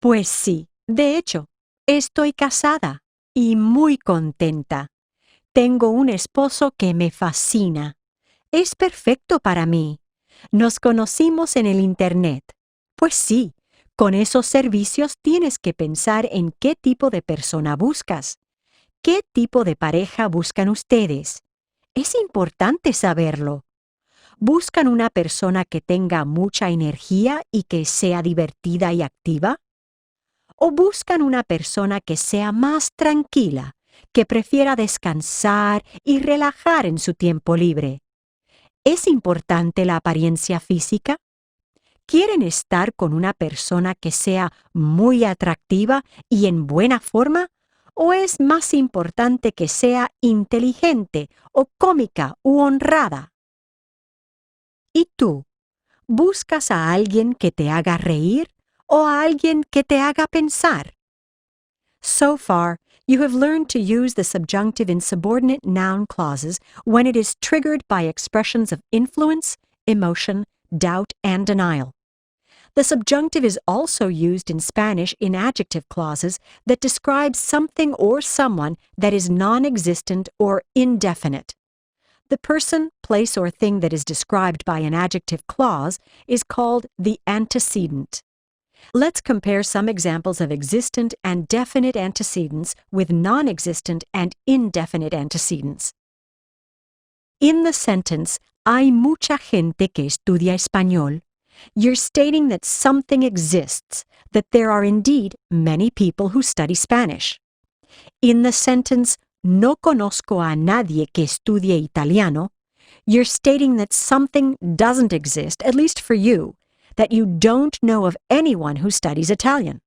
Pues sí, de hecho, estoy casada y muy contenta. Tengo un esposo que me fascina. Es perfecto para mí. Nos conocimos en el Internet. Pues sí, con esos servicios tienes que pensar en qué tipo de persona buscas. ¿Qué tipo de pareja buscan ustedes? Es importante saberlo. ¿Buscan una persona que tenga mucha energía y que sea divertida y activa? ¿O buscan una persona que sea más tranquila, que prefiera descansar y relajar en su tiempo libre? ¿Es importante la apariencia física? ¿Quieren estar con una persona que sea muy atractiva y en buena forma? ¿O es más importante que sea inteligente o cómica u honrada? ¿Y tú? ¿Buscas a alguien que te haga reír o a alguien que te haga pensar? So far, you have learned to use the subjunctive in subordinate noun clauses when it is triggered by expressions of influence, emotion, doubt, and denial. The subjunctive is also used in Spanish in adjective clauses that describe something or someone that is non-existent or indefinite. The person, place, or thing that is described by an adjective clause is called the antecedent. Let's compare some examples of existent and definite antecedents with non-existent and indefinite antecedents. In the sentence, hay mucha gente que estudia español, you're stating that something exists, that there are indeed many people who study Spanish. In the sentence, no conozco a nadie que estudie italiano, you're stating that something doesn't exist, at least for you, that you don't know of anyone who studies Italian.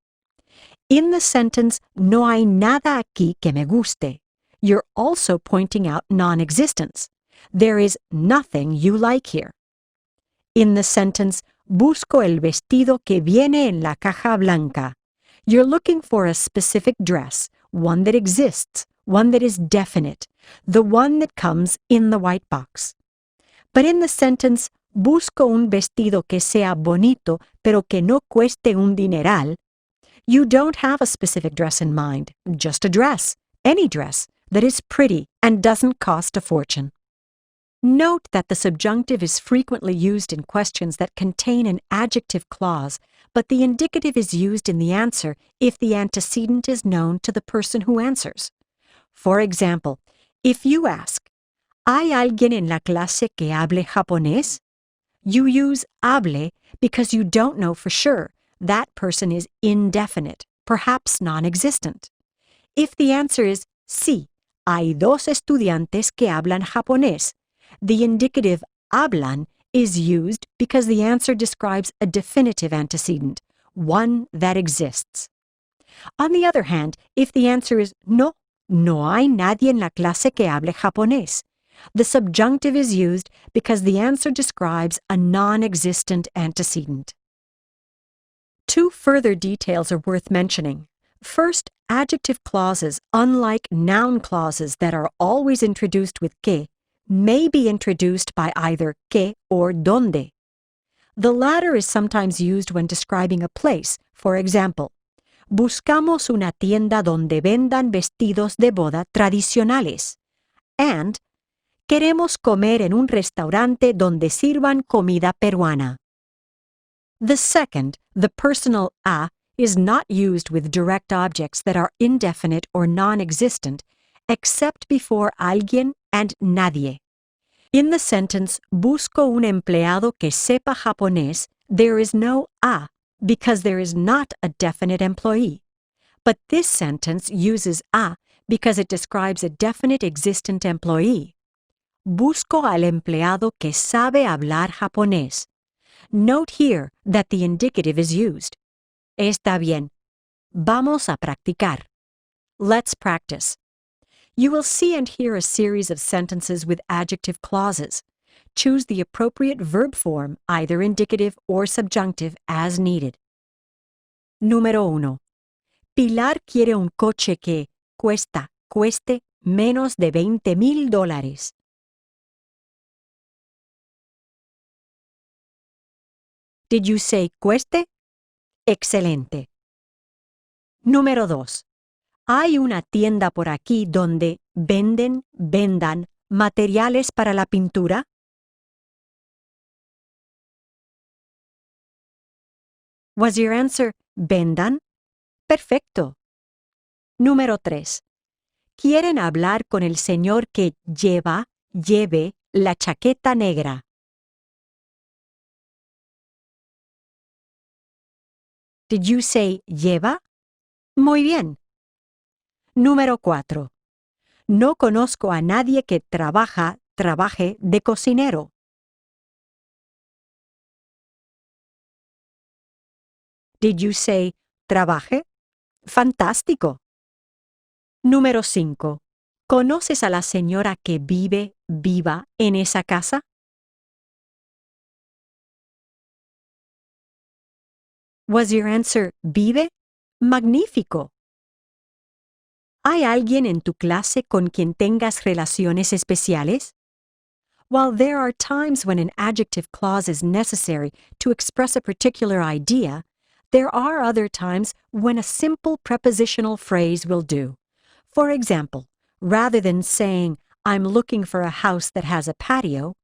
In the sentence, no hay nada aquí que me guste, you're also pointing out non-existence. There is nothing you like here. In the sentence, busco el vestido que viene en la caja blanca, you're looking for a specific dress, one that exists, one that is definite, the one that comes in the white box. But in the sentence, busco un vestido que sea bonito, pero que no cueste un dineral, you don't have a specific dress in mind, just a dress, any dress, that is pretty and doesn't cost a fortune. Note that the subjunctive is frequently used in questions that contain an adjective clause, but the indicative is used in the answer if the antecedent is known to the person who answers. For example, if you ask, ¿hay alguien en la clase que hable japonés? You use hable because you don't know for sure. That person is indefinite, perhaps non-existent. If the answer is sí, hay dos estudiantes que hablan japonés, the indicative hablan is used because the answer describes a definitive antecedent, one that exists. On the other hand, if the answer is no, no hay nadie en la clase que hable japonés, the subjunctive is used because the answer describes a non-existent antecedent. Two further details are worth mentioning. First, adjective clauses, unlike noun clauses that are always introduced with que, may be introduced by either que or donde. The latter is sometimes used when describing a place. For example, buscamos una tienda donde vendan vestidos de boda tradicionales. And queremos comer en un restaurante donde sirvan comida peruana. The second, the personal a, is not used with direct objects that are indefinite or non-existent, except before alguien and nadie. In the sentence, busco un empleado que sepa japonés, there is no a because there is not a definite employee. But this sentence uses a because it describes a definite existent employee. Busco al empleado que sabe hablar japonés. Note here that the indicative is used. Está bien. Vamos a practicar. Let's practice. You will see and hear a series of sentences with adjective clauses. Choose the appropriate verb form, either indicative or subjunctive, as needed. Número 1. Pilar quiere un coche que cueste menos de $20,000. Did you say cueste? Excelente. Número 2. Hay una tienda por aquí donde vendan materiales para la pintura. Was your answer vendan? Perfecto. Número 3. Quieren hablar con el señor que lleve la chaqueta negra. Did you say lleva? Muy bien. Número 4. No conozco a nadie que trabaje de cocinero. Did you say trabaje? Fantástico. Número 5. ¿Conoces a la señora que viva en esa casa? Was your answer vive? Magnífico. ¿Hay alguien en tu clase con quien tengas relaciones especiales? While there are times when an adjective clause is necessary to express a particular idea, there are other times when a simple prepositional phrase will do. For example, rather than saying, I'm looking for a house that has a patio,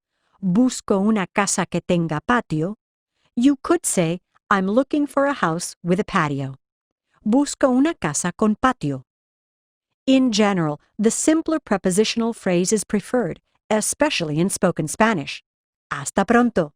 busco una casa que tenga patio, you could say, I'm looking for a house with a patio. Busco una casa con patio. In general, the simpler prepositional phrase is preferred, especially in spoken Spanish. Hasta pronto.